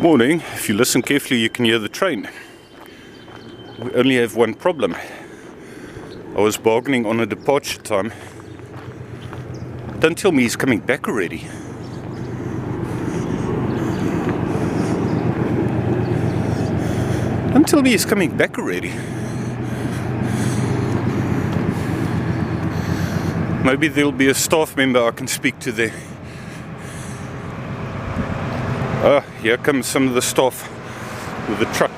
Morning. If you listen carefully, you can hear the train. We only have one problem. I was bargaining on a departure time. Don't tell me he's coming back already. Don't tell me he's coming back already. Maybe there'll be a staff member I can speak to there. Here comes some of the staff with the truck.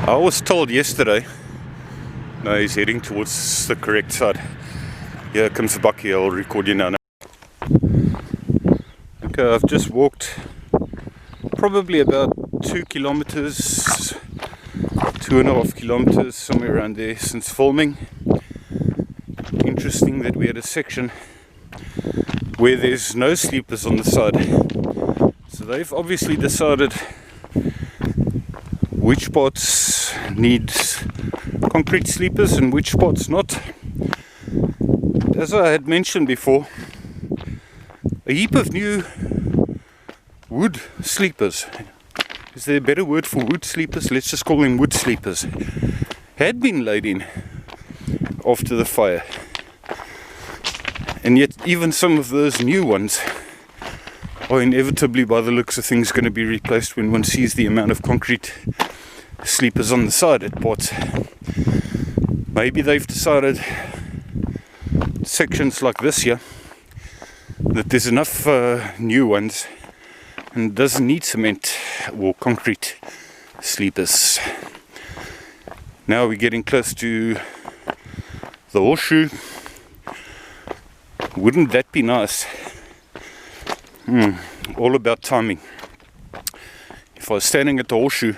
I was told yesterday. No, he's heading towards the correct side. Here comes the bucky. I'll record you now. Okay, I've just walked probably about 2 kilometers, 2.5 kilometers, somewhere around there since filming. Interesting that we had a section where there's no sleepers on the side. So they've obviously decided which parts need concrete sleepers and which parts not. As I had mentioned before, a heap of new wood sleepers. Is there a better word for wood sleepers? Let's just call them wood sleepers. Had been laid in after the fire. And yet even some of those new ones are inevitably, by the looks of things, going to be replaced when one sees the amount of concrete sleepers on the side at parts. Maybe they've decided sections like this here that there's enough new ones and doesn't need cement or concrete sleepers. Now we're getting close to the horseshoe. Wouldn't that be nice? All about timing. If I was standing at the horseshoe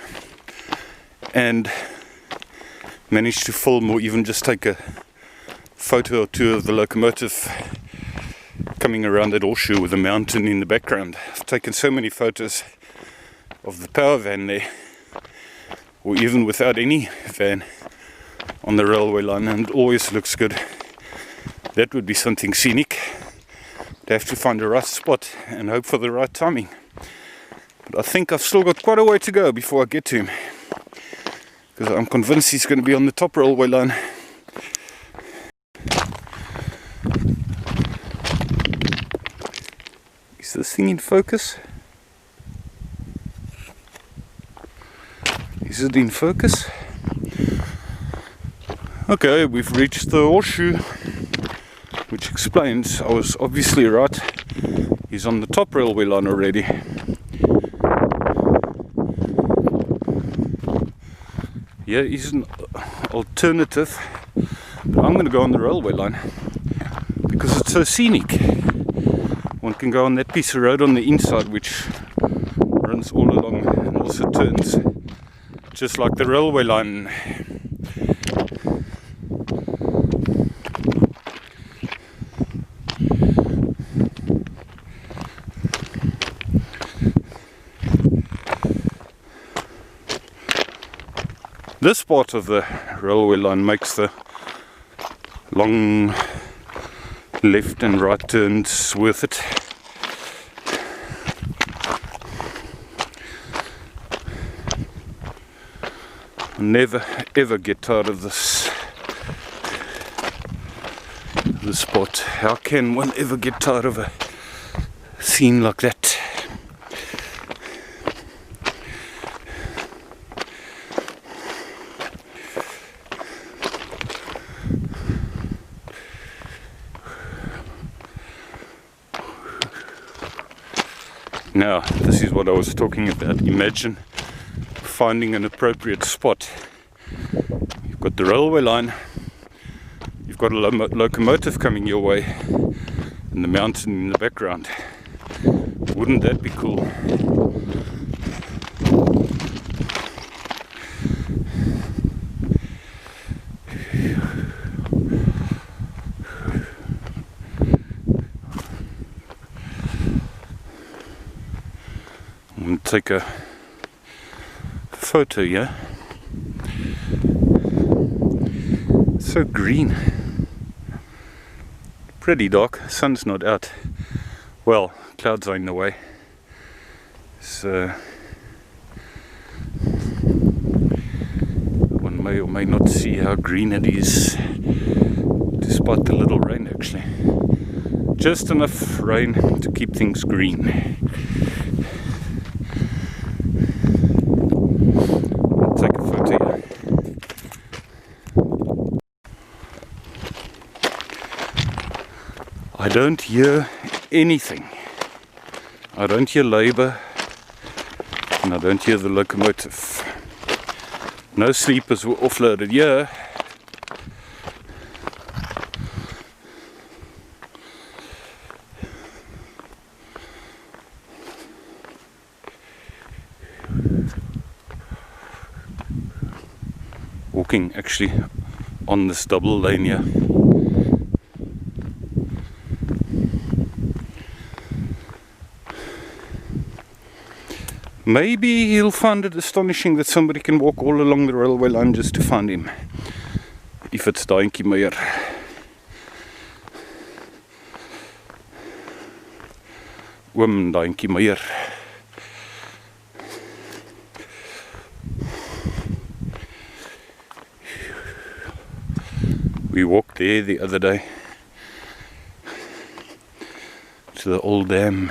and managed to film or even just take a photo or two of the locomotive coming around that horseshoe with a mountain in the background. I've taken so many photos of the power van there, or even without any van on the railway line, and it always looks good. That would be something scenic. I'd have to find the right spot and hope for the right timing. But I think I've still got quite a way to go before I get to him, because I'm convinced he's going to be on the top railway line. Is this thing in focus? Is it in focus? Okay, we've reached the horseshoe, which explains I was obviously right. He's on the top railway line already. Yeah, he's an alternative, but I'm going to go on the railway line because it's so scenic. One can go on that piece of road on the inside which runs all along and also turns just like the railway line. This part of the railway line makes the long left and right turns worth it. I'll never ever get tired of this spot. How can one ever get tired of a scene like that? Now, this is what I was talking about. Imagine finding an appropriate spot. You've got the railway line, you've got a locomotive coming your way, and the mountain in the background. Wouldn't that be cool? I'm going to take a photo here. So green. Pretty dark. Sun's not out. Well, clouds are in the way. So one may or may not see how green it is, despite the little rain actually. Just enough rain to keep things green. I'll take a photo here. I don't hear anything. I don't hear labour, and I don't hear the locomotive. No sleepers were offloaded here. Walking actually on this double lane here. Maybe he'll find it astonishing that somebody can walk all along the railway line just to find him. If it's Daintjie Meyer. Oom Daintjie Meyer. We walked there the other day to the old dam.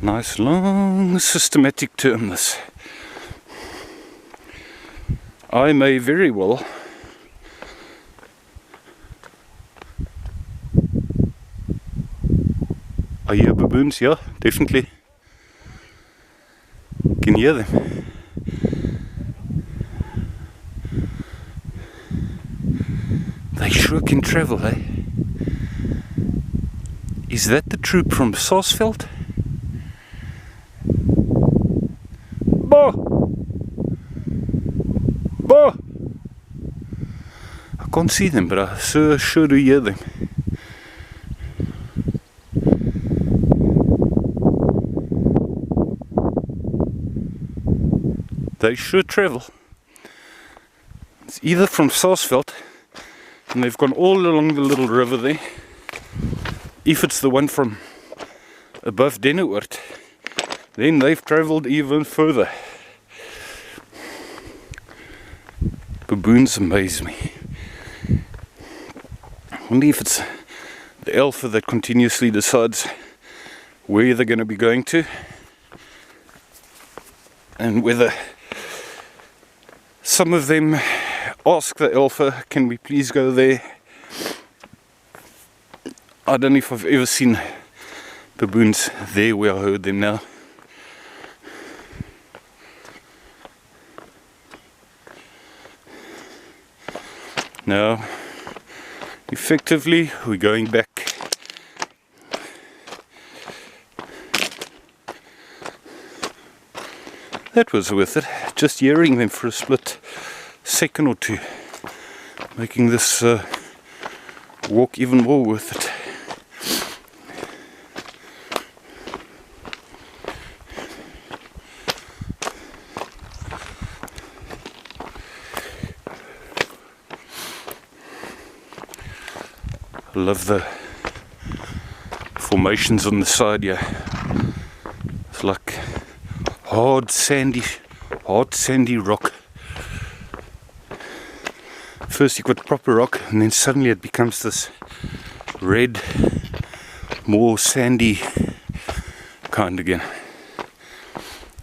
Nice long systematic term this. I may very well I hear baboons, yeah, definitely. Can hear them. They sure can travel, eh? Is that the troop from Sarsveld? Bo! Bo! I can't see them, but I sure do hear them. They sure travel. It's either from Sarsveld, and they've gone all along the little river there. If it's the one from above Denneoord, then they've travelled even further. Baboons amaze me. I wonder if it's the alpha that continuously decides where they're going to be going to, and whether some of them ask the alpha, can we please go there? I don't know if I've ever seen baboons there where I heard them now. Now, effectively, we're going back. That was worth it. Just hearing them for a split second or two, making this walk even more worth it. I love the formations on the side here. It's like hard sandy rock. First you got proper rock, and then suddenly it becomes this red, more sandy kind again.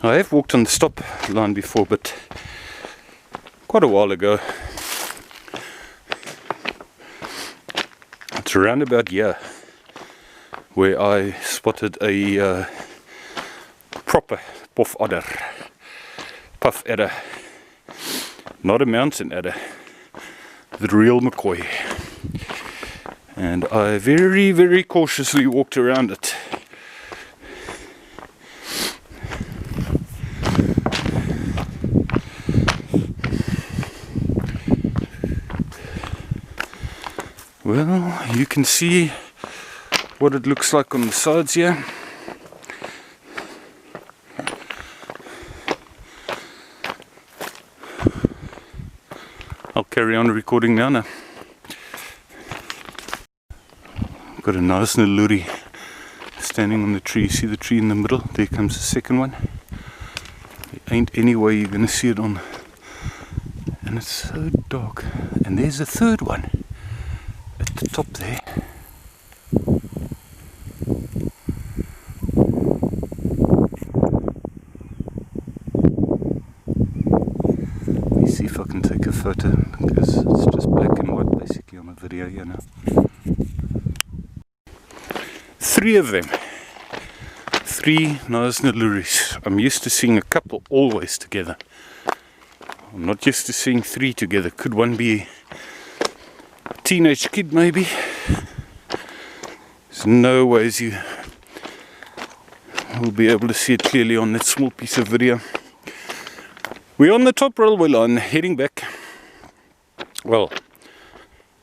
I have walked on the stop line before, but quite a while ago. It's around about here where I spotted a proper puff adder, not a mountain adder, the real McCoy, and I very, very cautiously walked around it. Well, you can see what it looks like on the sides here. carry on recording now. Got a nice naluri standing on the tree. See the tree in the middle? There comes the second one. There ain't any way you're going to see it on. And it's so dark. And there's a third one at the top there. Let me see if I can take a photo, because it's just black and white basically on the video here now. 3 of them. 3 nice naluris. I'm used to seeing a couple always together. I'm not used to seeing 3 together. Could one be a teenage kid maybe? There's no ways you will be able to see it clearly on that small piece of video. We're on the top railway line heading back. Well,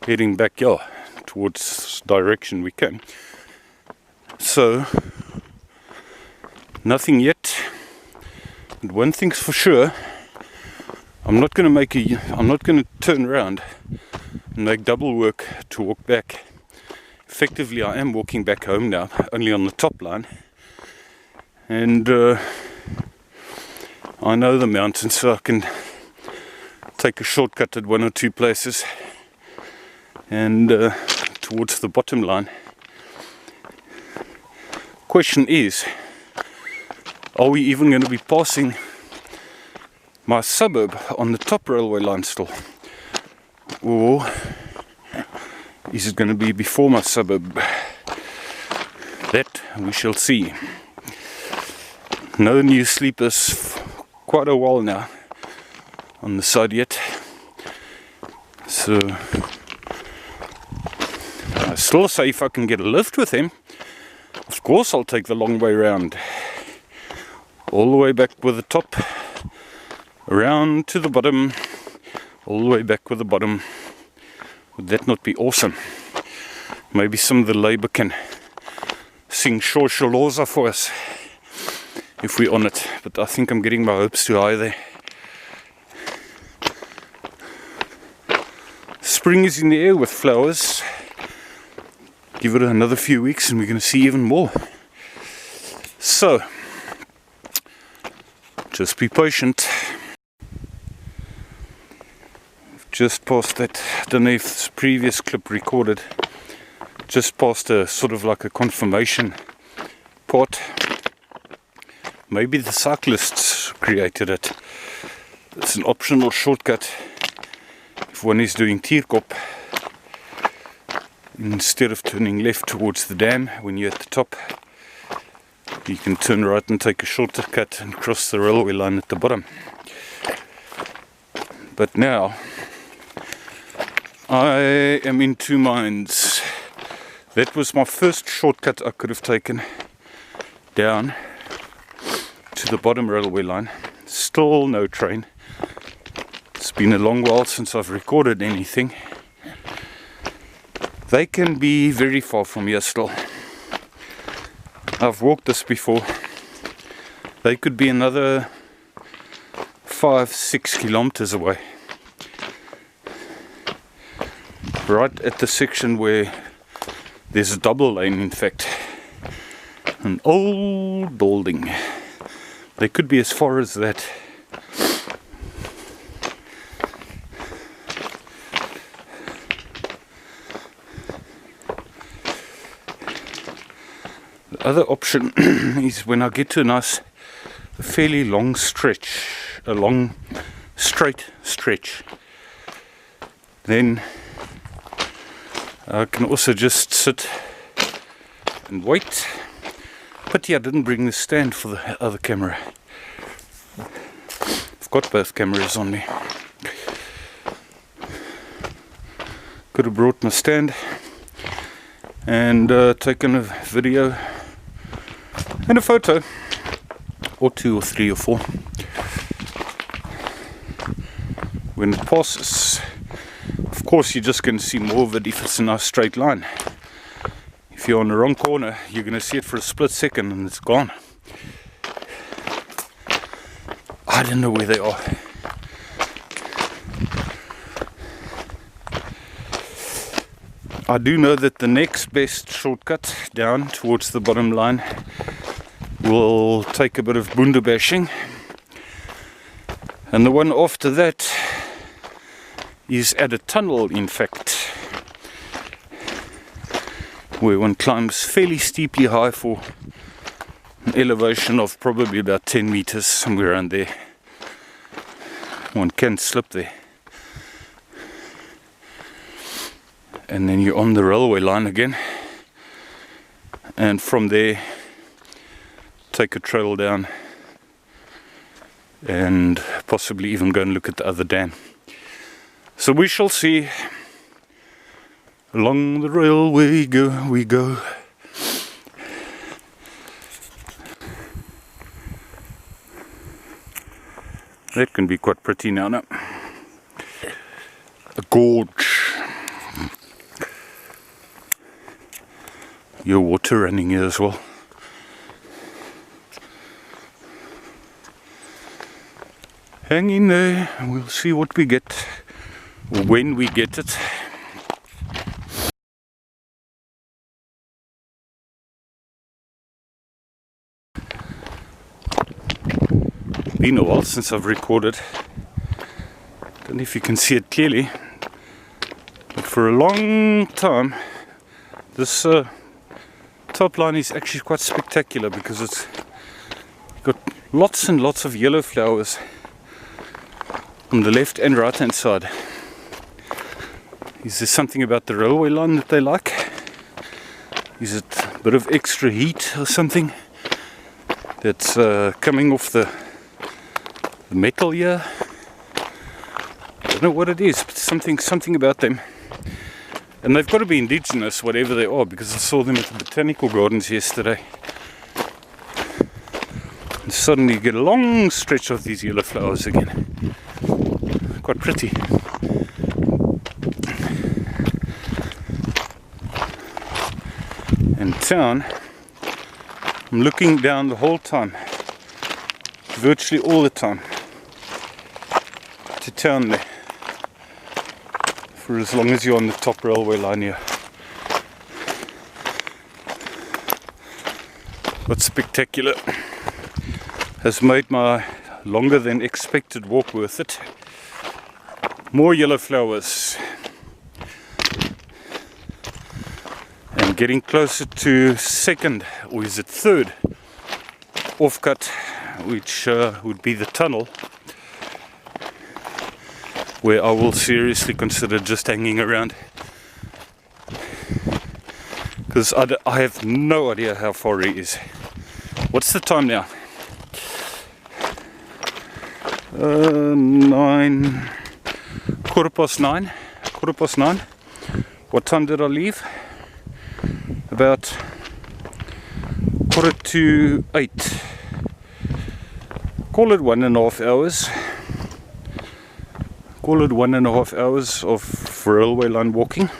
heading back, yeah, towards the direction we came. So, nothing yet. And one thing's for sure, I'm not going to turn around and make double work to walk back. Effectively, I am walking back home now, only on the top line. And I know the mountains, so I can take a shortcut at 1 or 2 places and towards the bottom line. Question is, are we even going to be passing my suburb on the top railway line still? Or is it going to be before my suburb? That we shall see. No new sleepers for quite a while now on the side yet. So I still say if I can get a lift with him, of course I'll take the long way round. All the way back with the top, around to the bottom, all the way back with the bottom. Would that not be awesome? Maybe some of the labour can sing Shor Shaloza for us if we're on it. But I think I'm getting my hopes too high there. Spring is in the air with flowers. Give it another few weeks and we're going to see even more. So, just be patient. Just past that, I don't know if this previous clip recorded, just past a sort of like a confirmation part. Maybe the cyclists created it. It's an optional shortcut if one is doing Tierkop. Instead of turning left towards the dam when you're at the top, you can turn right and take a shortcut and cross the railway line at the bottom. But now I am in 2 minds. That was my first shortcut I could have taken down to the bottom railway line. Still no train. It's been a long while since I've recorded anything. They can be very far from here still. I've walked this before. They could be another 5-6 kilometers away. Right at the section where there's a double lane, in fact. An old building. They could be as far as that. The other option is when I get to a fairly long stretch, a long straight stretch, then I can also just sit and wait. Pity I didn't bring the stand for the other camera. I've got both cameras on me. Could have brought my stand and taken a video and a photo, or 2 or 3 or 4. When it passes, of course you're just going to see more of it if it's a nice straight line. If you're on the wrong corner, you're going to see it for a split second and it's gone. I don't know where they are. I do know that the next best shortcut down towards the bottom line will take a bit of boonda bashing, and the one after that is at a tunnel, in fact, where one climbs fairly steeply high for an elevation of probably about 10 meters, somewhere around there. One can slip there. And then you're on the railway line again, and from there take a trail down and possibly even go and look at the other dam. So we shall see. Along the railway we go. That can be quite pretty now, no? A gorge. Your water running here as well. Hang in there and we'll see what we get, or when we get it. Been a while since I've recorded. Don't know if you can see it clearly, but for a long time this top line is actually quite spectacular because it's got lots and lots of yellow flowers on the left and right hand side. Is there something about the railway line that they like? Is it a bit of extra heat or something that's coming off the metal here? I don't know what it is, but something about them. And they've got to be indigenous, whatever they are, because I saw them at the botanical gardens yesterday. And suddenly you get a long stretch of these yellow flowers again. Quite pretty. And town, I'm looking down the whole time, virtually all the time, to town there, for as long as you're on the top railway line here. What's spectacular has made my longer than expected walk worth it. More yellow flowers, and getting closer to second, or is it third, offcut, which would be the tunnel, where I will seriously consider just hanging around, because I have no idea how far it is. What's the time now? quarter past nine. What time did I leave? About 7:45. Call it 1.5 hours. Call it 1.5 hours of railway line walking,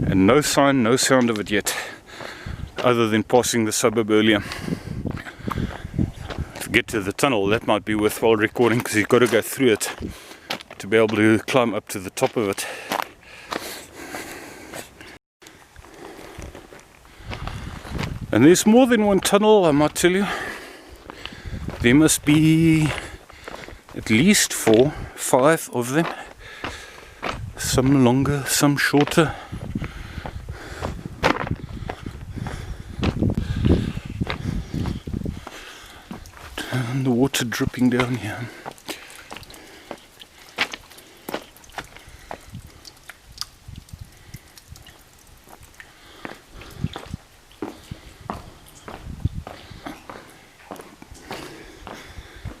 and no sign, no sound of it yet, other than passing the suburb earlier. To get to the tunnel, that might be worthwhile recording, because you've got to go through it to be able to climb up to the top of it. And there's more than one tunnel, I might tell you. There must be at least 4, 5 of them. Some longer, some shorter. And the water dripping down here.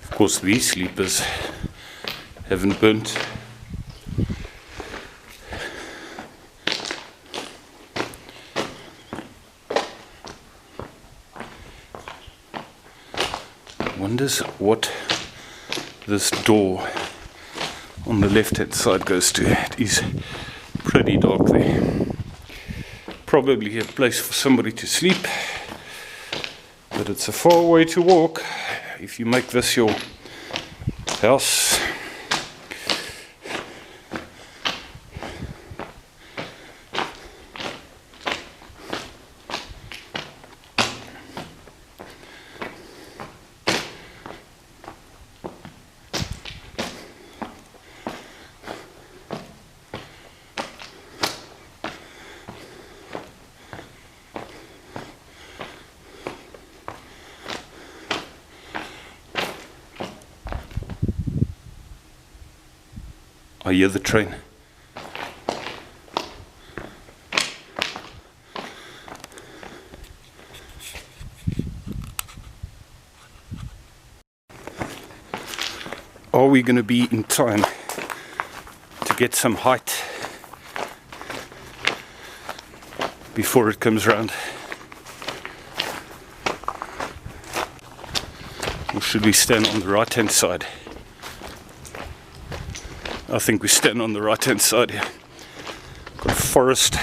Of course, these sleepers haven't burnt. Wonders what this door on the left hand side goes to. It is pretty dark there. Probably a place for somebody to sleep, but it's a far way to walk if you make this your house. I hear the train. Are we going to be in time to get some height before it comes round? Or should we stand on the right hand side? I think we stand on the right hand side here. Got a forest.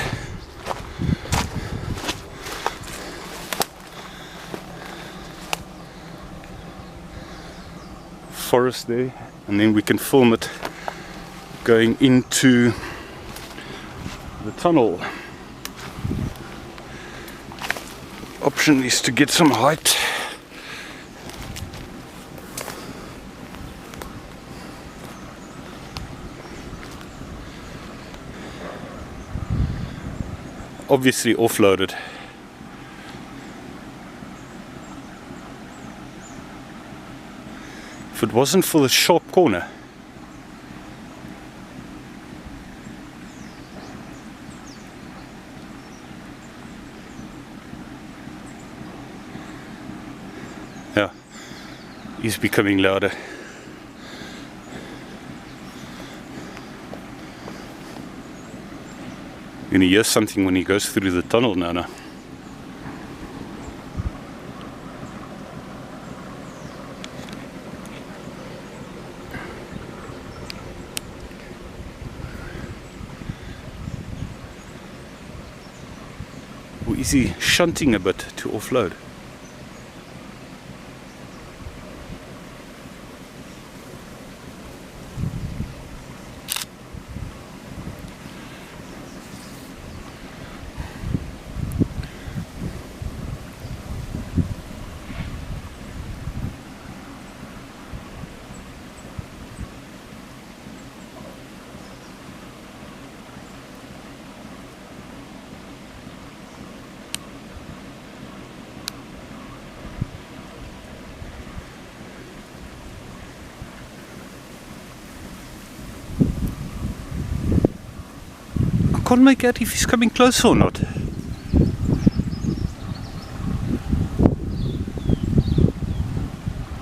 Forest there, and then we can film it going into the tunnel. Option is to get some height. Obviously offloaded. If it wasn't for the sharp corner, yeah, he's becoming louder. You're gonna hear something when he goes through the tunnel now. Or is he shunting a bit to offload? I can't make out if he's coming close or not.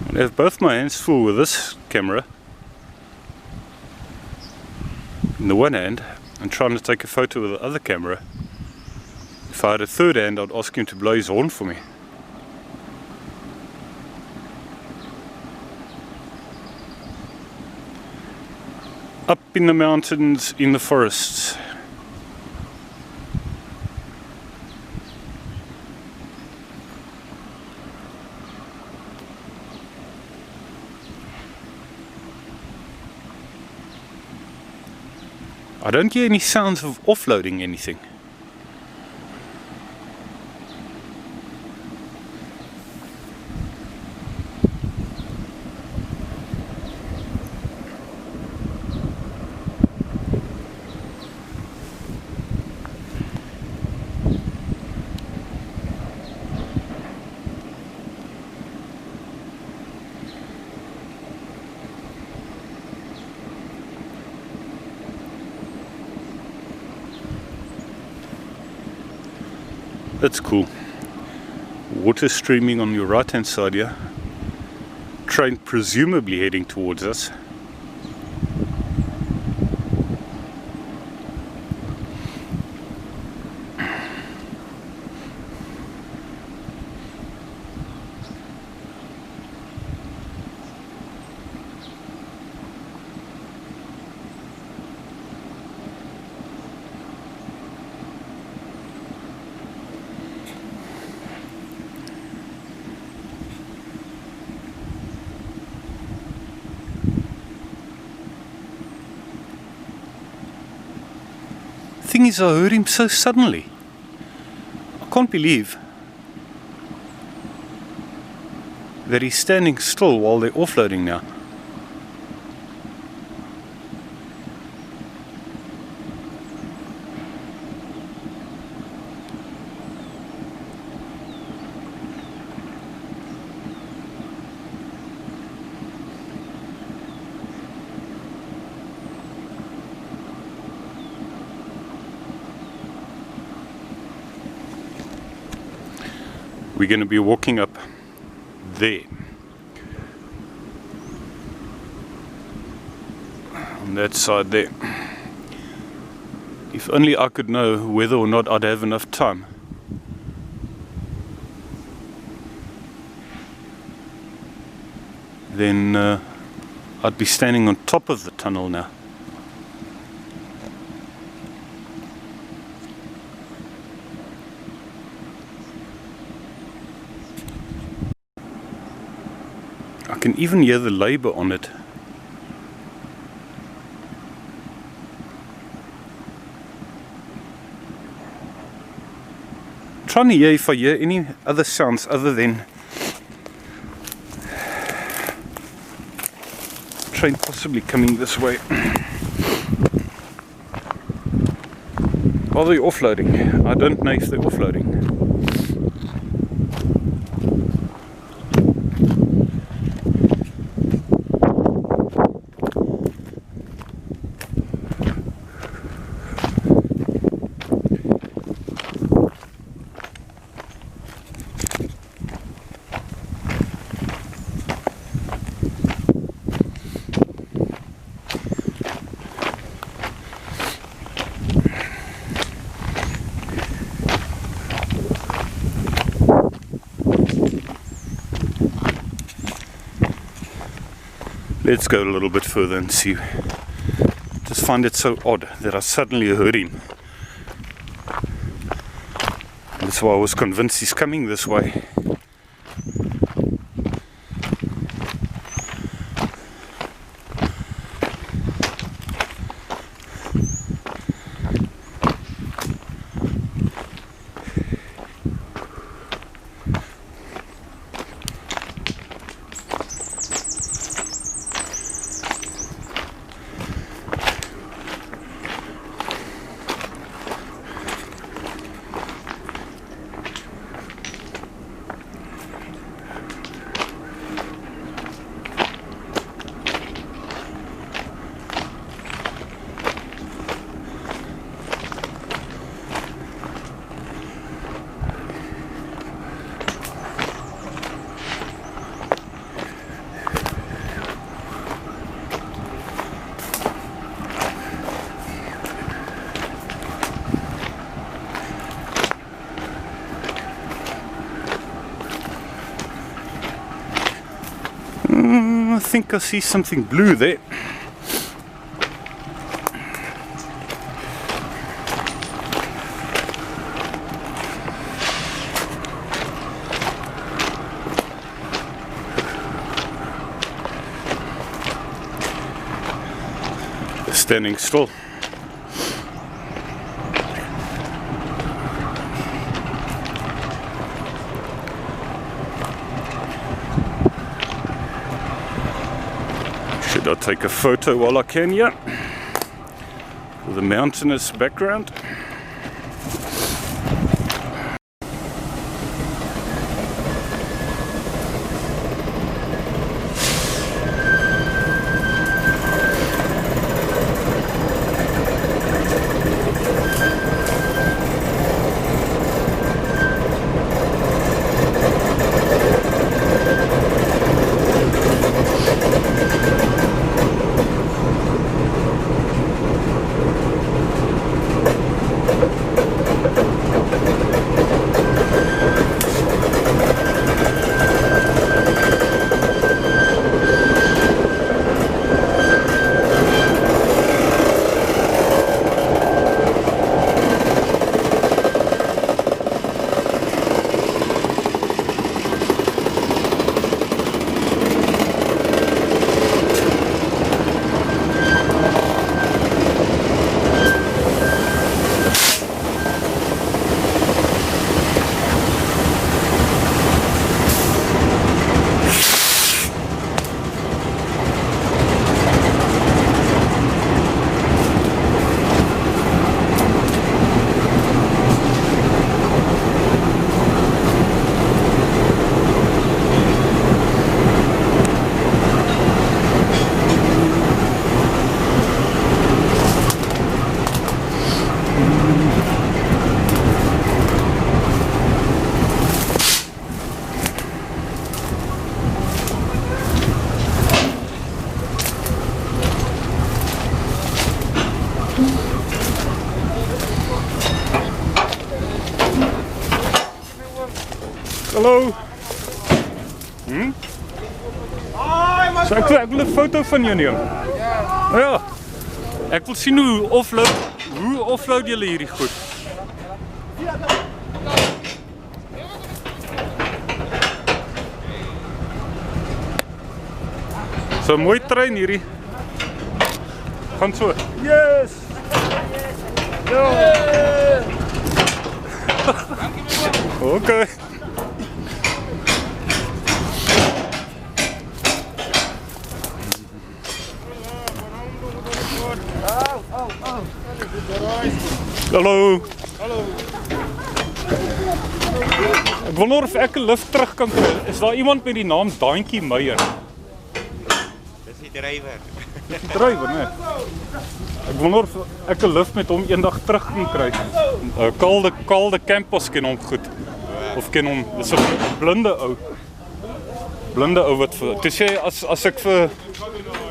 I have both my hands full with this camera. In the one hand, I'm trying to take a photo with the other camera. If I had a third hand, I'd ask him to blow his horn for me. Up in the mountains, in the forests. I don't hear any sounds of offloading anything. That's cool. Water streaming on your right hand side here. Train presumably heading towards us. Thing is, I heard him so suddenly. I can't believe that he's standing still while they're offloading now. we're going to be walking up there, on that side there. If only I could know whether or not I'd have enough time. Then I'd be standing on top of the tunnel now. I can even hear the labor on it. Trying to hear if I hear any other sounds other than train possibly coming this way. Are they offloading? I don't know if they're offloading. Let's go a little bit further and see. Just find it so odd that I suddenly heard him. That's why I was convinced he's coming this way. I think I see something blue there. Standing still. Should I take a photo while I can here? With a mountainous background. Hallo. So ek wil 'n foto van jou neem. Ja. Ek wil sien hoe offload julle hierdie goed. So mooi trein hierdie. Gaan so. Yes. Ja. Okay. Hallo. Hallo. Ek wonder of ek 'n lift terug kan kry. Is daar iemand met die naam Daantjie Meyer? Dis die drywer. Dis die drywer, nee. Ek wonder of ek 'n lift met hom eendag terug kan kry. Kalde Campos ken hom goed. Of ken hom, dis 'n blinde ou. Blinde ou wat vir toe sê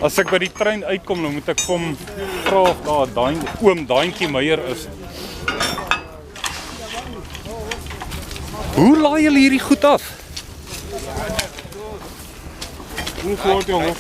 as ek by die trein uitkom, dan moet ek vir hom vra of daar oom Daantjie Meyer is. Hoe laai julle hierdie goed af? Hoe groot jongen?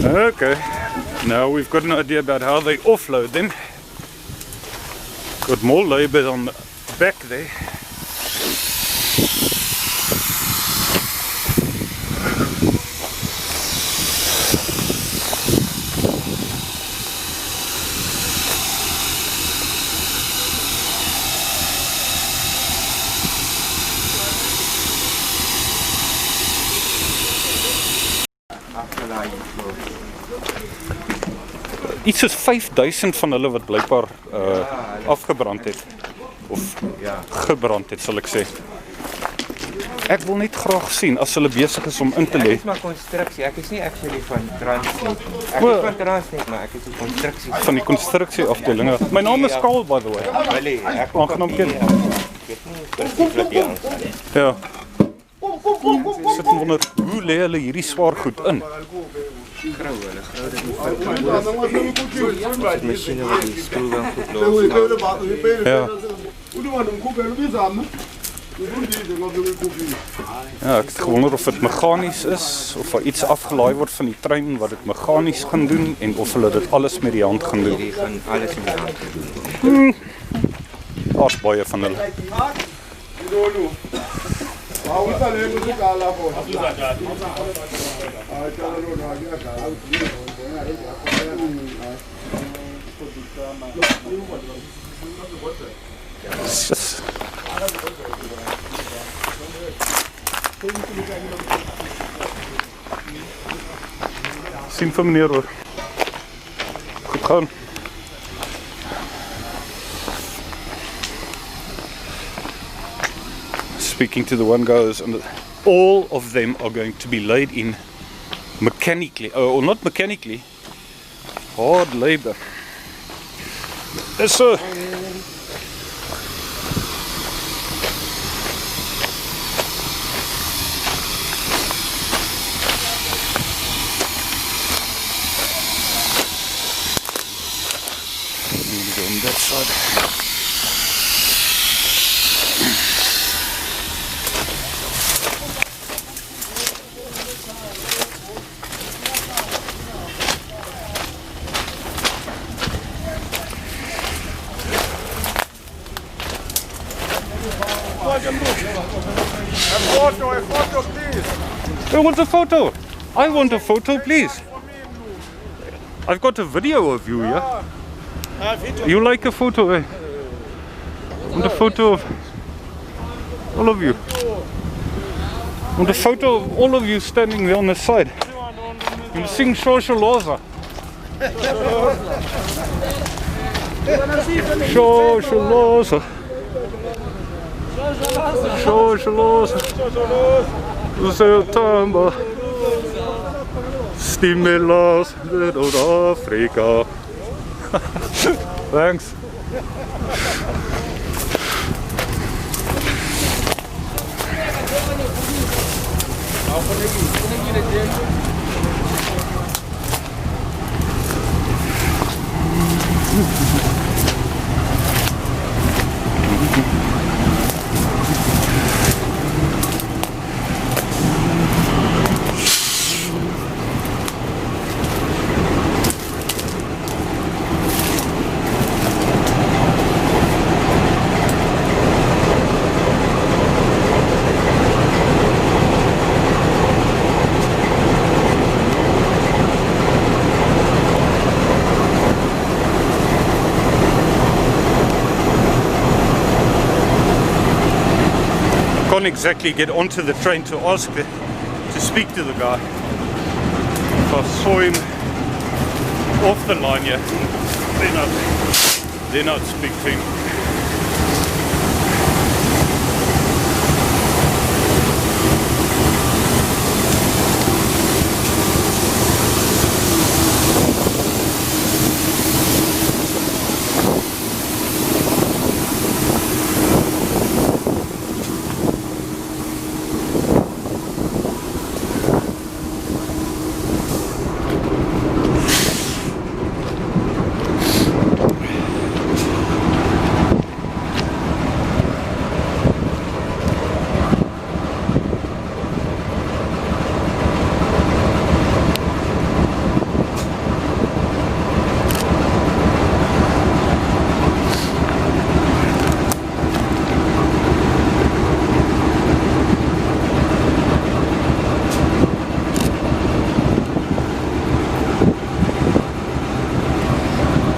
Okay, now we've got an idea about how they offload them. Got more labour on the back there. Iets soos 5000 van hulle wat blykbaar afgebrand het. Of gebrand het, sal ek sê. Ek wil net graag sien as hulle besig is om in te lê. Ek is maar konstruksie. Ek is nie actually van Transnet. Ek is van Transnet, maar ek is die konstruksie. Van die konstruksie afdelinge. My naam is Karl, by the way. Willie, ek aangenaam ken. Ek weet nie presies wat jy aanstaan. Ja. Sit en wonder, hoe lê hulle hierdie swaar goed in? Grou dit nie. Masjiene wat die spoelweg goed los. Ja. Ja, ek het gewonder of dit meganies is, of daar iets afgelaai word van die trein wat dit meganies gaan doen, en of hulle dit alles met die hand gaan doen. Die gaan alles met die hand doen. Daar's baie van hulle. Yes. Sien vir meneer hoor. Goed gaan. Speaking to the one goes, and all of them are going to be laid in mechanically, or not mechanically, hard labor. So on that side. A photo, please. Who wants a photo? I want a photo, please. I've got a video of you, yeah? You like a photo, eh? Want a photo of all of you. Want a photo of all of you standing there on the side. You'll sing Shosholoza. Shosholoza. Shosholoza. Zotamba. Stimelas de Afrika. Thanks. Can't exactly get onto the train to ask to speak to the guy. If I saw him off the line here, then I'd speak to him.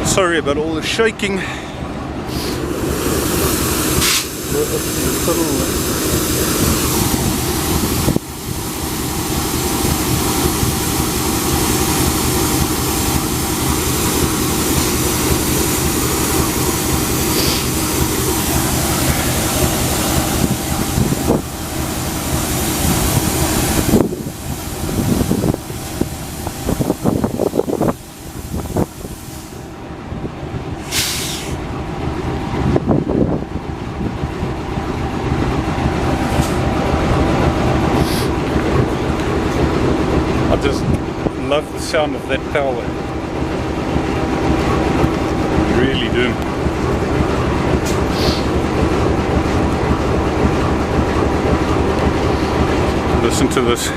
Sorry about all the shaking. I just love the sound of that power. Really do. Listen to this.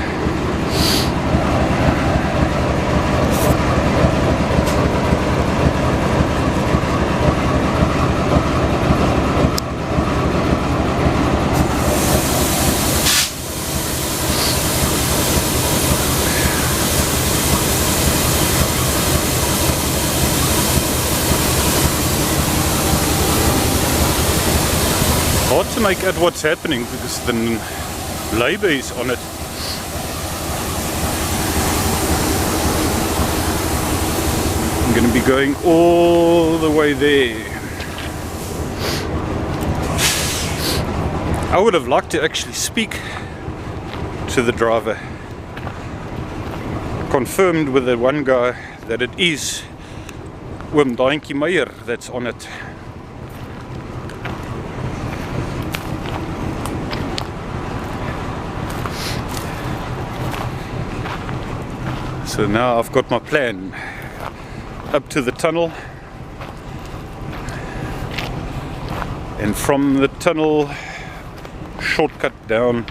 Hard to make out what's happening because the labour is on it. I'm going to be going all the way there. I would have liked to actually speak to the driver. Confirmed with the one guy that it is OUTENIQUA Meyer that's on it. So now I've got my plan. Up to the tunnel, and from the tunnel shortcut down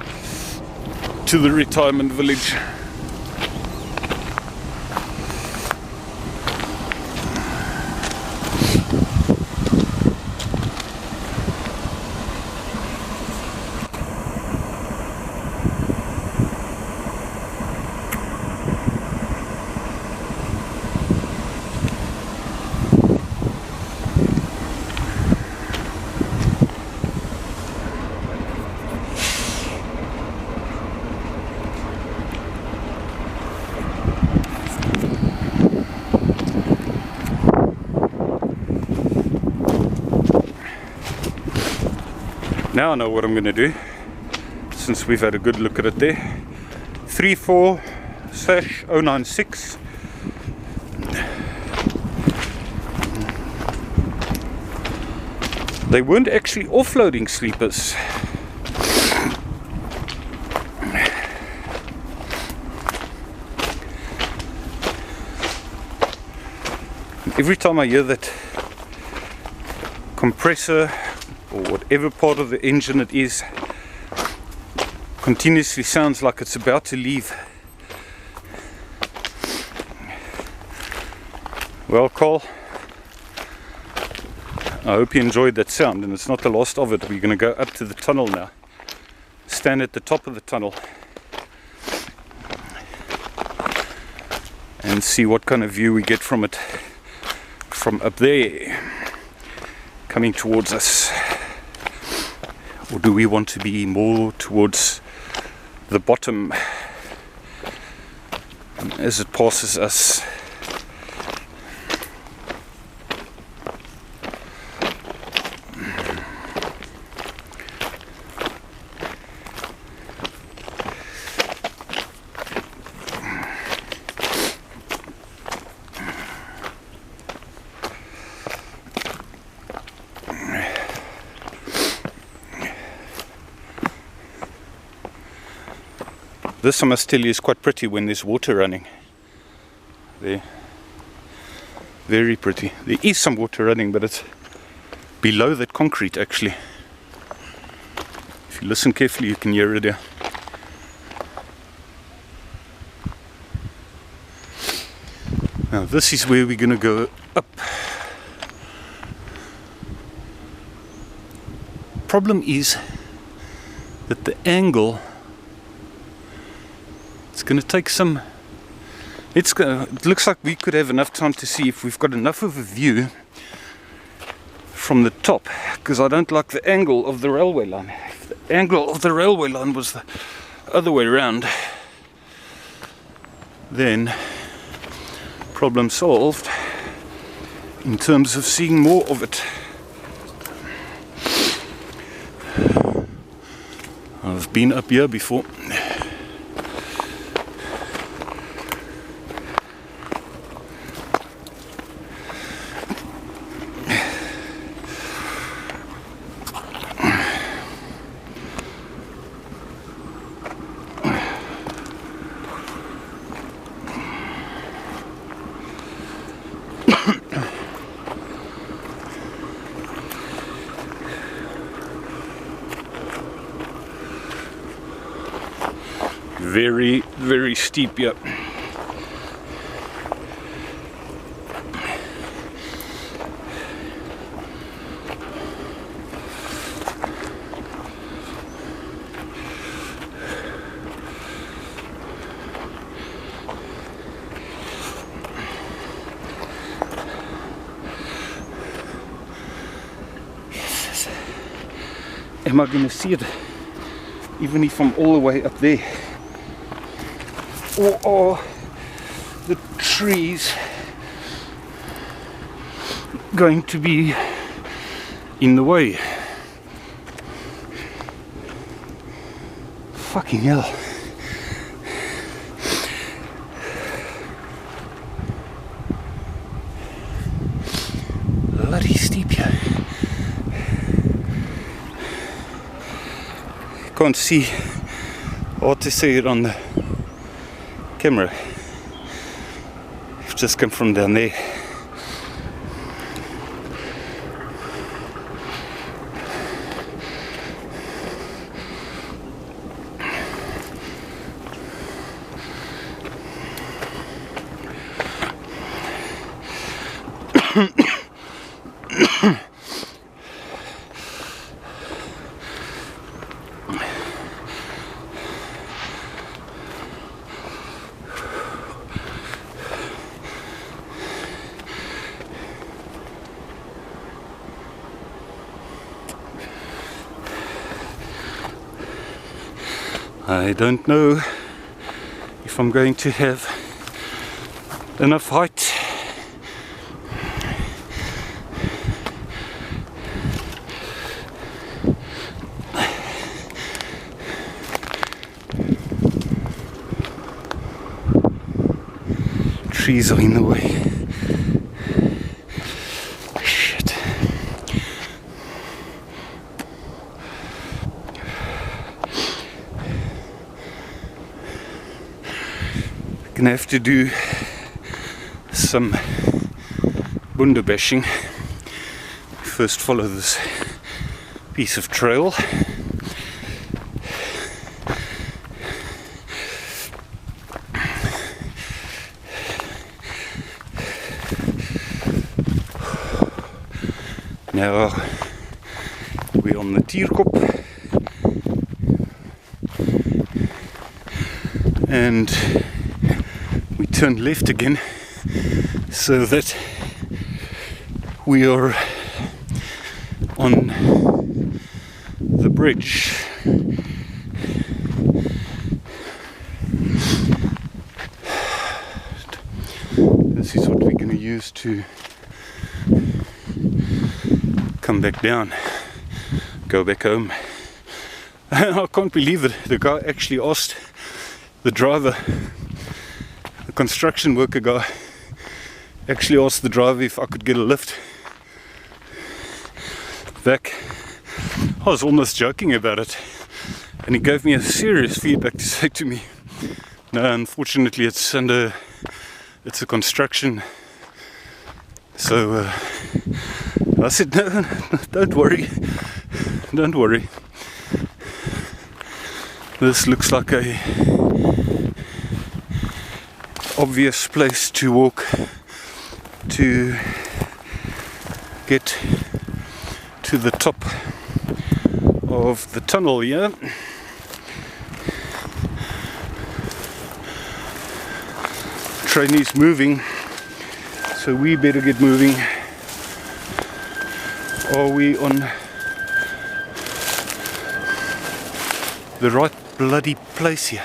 to the retirement village. Now I know what I'm going to do, since we've had a good look at it there. 34/096. They weren't actually offloading sleepers. Every time I hear that compressor or whatever part of the engine it is continuously sounds like it's about to leave. Well, Carl, I hope you enjoyed that sound, and it's not the last of it. We're going to go up to the tunnel now, stand at the top of the tunnel and see what kind of view we get from it from up there coming towards us. Or do we want to be more towards the bottom as it passes us? This, I must tell you, is quite pretty when there's water running. There. Very pretty. There is some water running, but it's below that concrete actually. If you listen carefully, you can hear it there. Now this is where we're going to go up. Problem is that the angle, it's going to take some, it looks like we could have enough time to see if we've got enough of a view from the top, because I don't like the angle of the railway line. If the angle of the railway line was the other way around, then problem solved in terms of seeing more of it. I've been up here before. Very, very steep, yep. Am I going to see it even if I'm all the way up there? Or are the trees going to be in the way? Fucking hell. Bloody steep here. Can't see hard to see it on the camera. I've just come from down there. I don't know if I'm going to have enough height trees are in the way. Shit. Gonna have to do some bunda bashing. First follow this piece of trail. Now we're on the Tierkop, and we turn left again so that we are on the bridge. This is what we're going to use to come back down, go back home. I can't believe it. The guy actually asked the driver, the construction worker guy, actually asked the driver if I could get a lift back. I was almost joking about it, and he gave me a serious feedback to say to me, no, unfortunately it's a construction. So I said, no, don't worry, don't worry. This looks like a obvious place to walk to get to the top of the tunnel here. Train is moving, so we better get moving. Are we on the right bloody place here,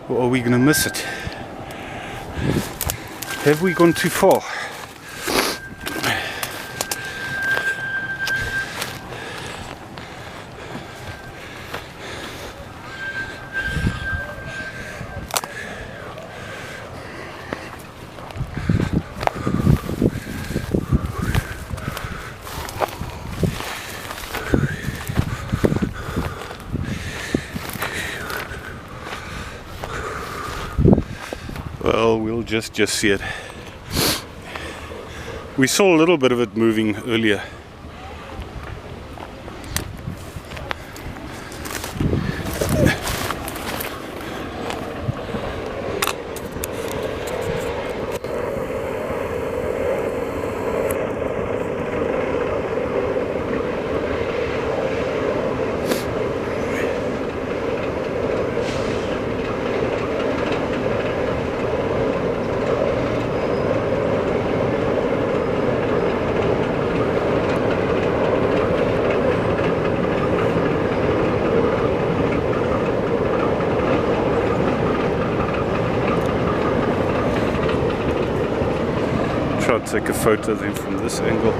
or are we gonna miss it? Have we gone too far? Well, we'll just see it. We saw a little bit of it moving earlier. Try to take a photo then from this angle.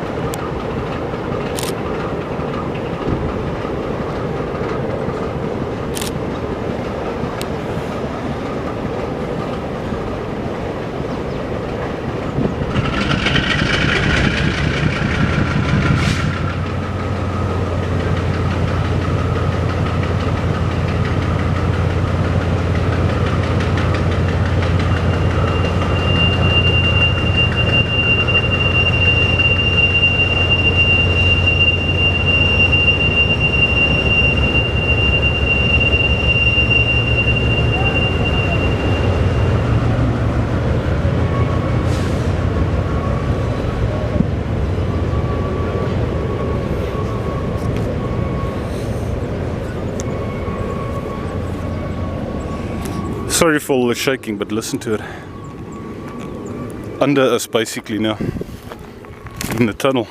Sorry for all the shaking, but listen to it. Under us basically now, in the tunnel.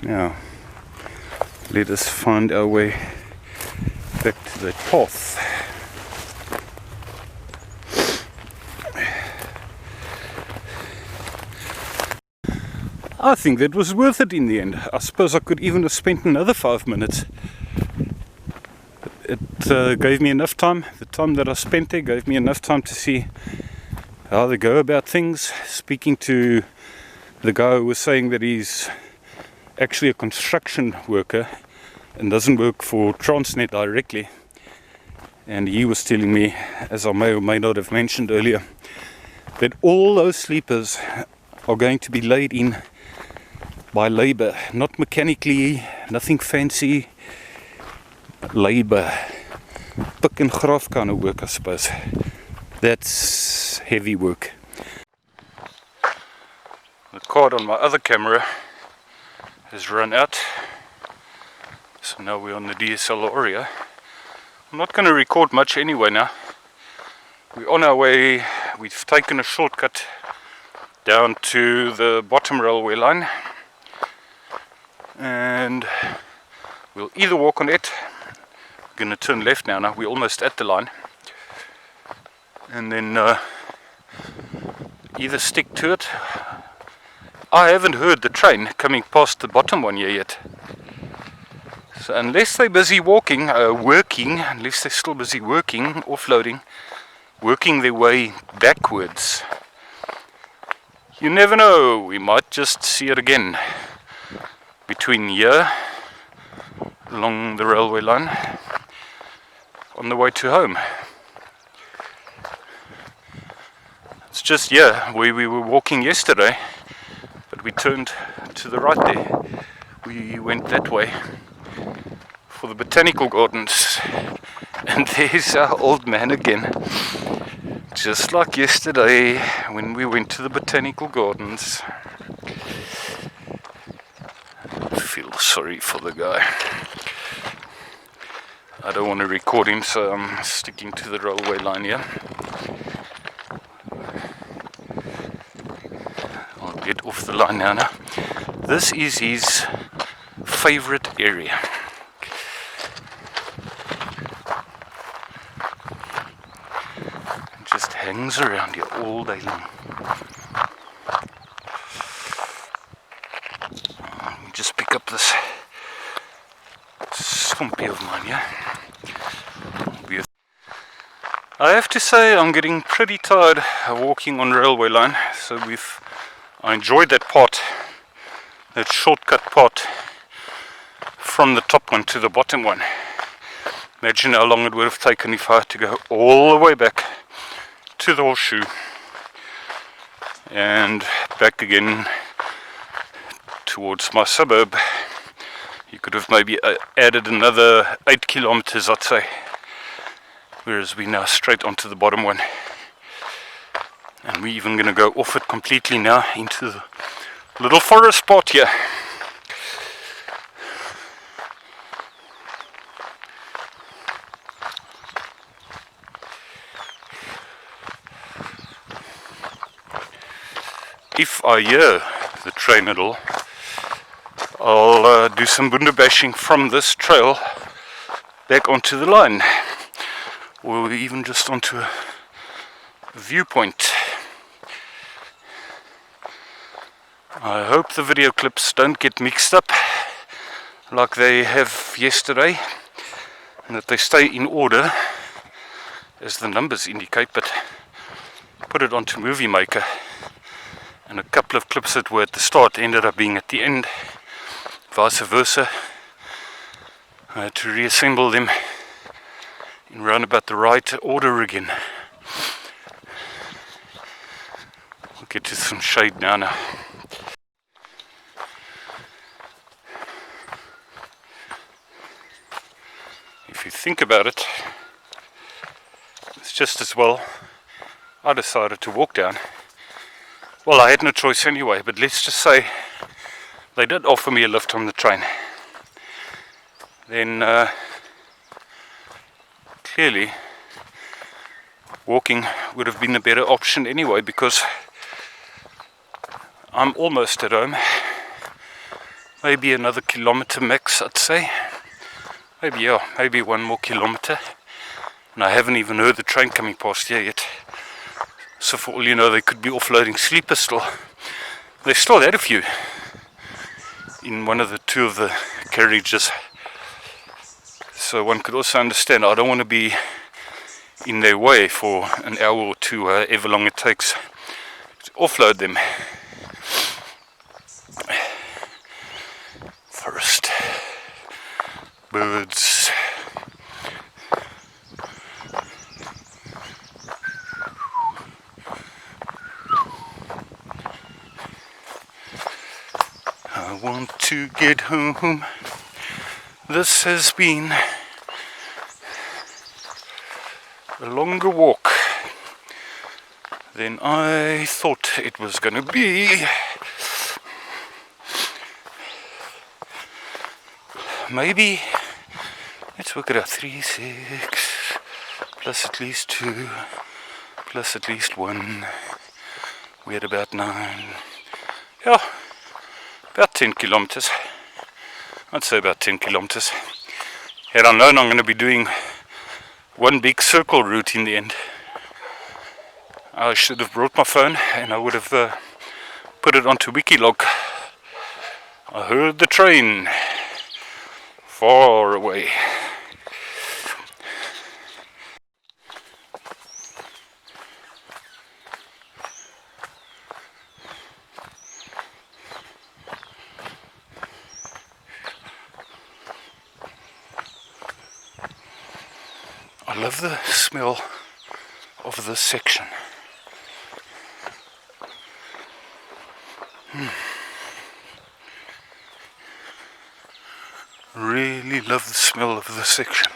Now, let us find our way back to the path. I think that was worth it in the end. I suppose I could even have spent another 5 minutes. It gave me enough time. The time that I spent there gave me enough time to see how they go about things. Speaking to the guy who was saying that he's actually a construction worker and doesn't work for Transnet directly, and he was telling me, as I may or may not have mentioned earlier, that all those sleepers are going to be laid in by labor, not mechanically, nothing fancy, labor, pick and graf kind of work, I suppose. That's heavy work. The cord on my other camera has run out, so now we're on the DSLR area. I'm not going to record much anyway now. We're on our way. We've taken a shortcut down to the bottom railway line, and we'll either walk on it. We're going to turn left now. We're almost at the line, and then either stick to it. I haven't heard the train coming past the bottom one here yet. So unless they're busy working, unless they're still busy working, offloading, working their way backwards, you never know, we might just see it again between here, along the railway line, on the way to home. It's just here where we were walking yesterday, but we turned to the right there. We went that way for the botanical gardens, and there's our old man again, just like yesterday when we went to the botanical gardens. I feel sorry for the guy. I don't want to record him, so I'm sticking to the railway line here. I'll get off the line now. This is his favorite area. Just hangs around here all day long. Let me just pick up this stumpy of mine here. I have to say I'm getting pretty tired of walking on railway line, so I enjoyed that part, that shortcut part from the top one to the bottom one. Imagine how long it would have taken if I had to go all the way back to the horseshoe and back again towards my suburb. You could have maybe added another 8 kilometers, I'd say, whereas we're now straight onto the bottom one, and we're even going to go off it completely now into the little forest spot here. If I hear the train at all, I'll do some bunda bashing from this trail back onto the line, or even just onto a viewpoint. I hope the video clips don't get mixed up like they have yesterday, and that they stay in order as the numbers indicate, but put it onto Movie Maker, and a couple of clips that were at the start ended up being at the end, vice versa. I had to reassemble them in round about the right order again. We'll get to some shade now. If you think about it, it's just as well I decided to walk down. Well, I had no choice anyway, but let's just say they did offer me a lift on the train. Then clearly walking would have been a better option anyway, because I'm almost at home. Maybe another kilometer max, I'd say. Maybe 1 more kilometer. And I haven't even heard the train coming past here yet. So for all you know, they could be offloading sleepers still. They still had a few. in one of the two of the carriages. So one could also understand, I don't want to be in their way for an hour or two, however long it takes to offload them. Forest, birds. I want to get home. This has been a longer walk than I thought it was going to be. Maybe, let's work it out, 3, 6, plus at least 2, plus at least 1, we're at about 9, yeah, about 10 kilometers, I'd say about 10 kilometers. Had I known I'm going to be doing one big circle route in the end, I should have brought my phone and I would have put it onto Wikilog. I heard the train far away. I love the smell of this section. Really love the smell of this section.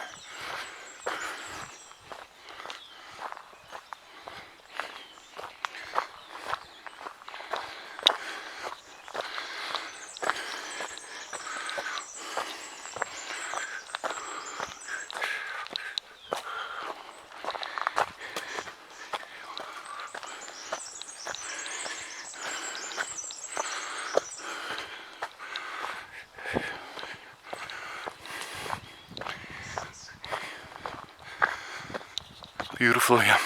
Beautiful here.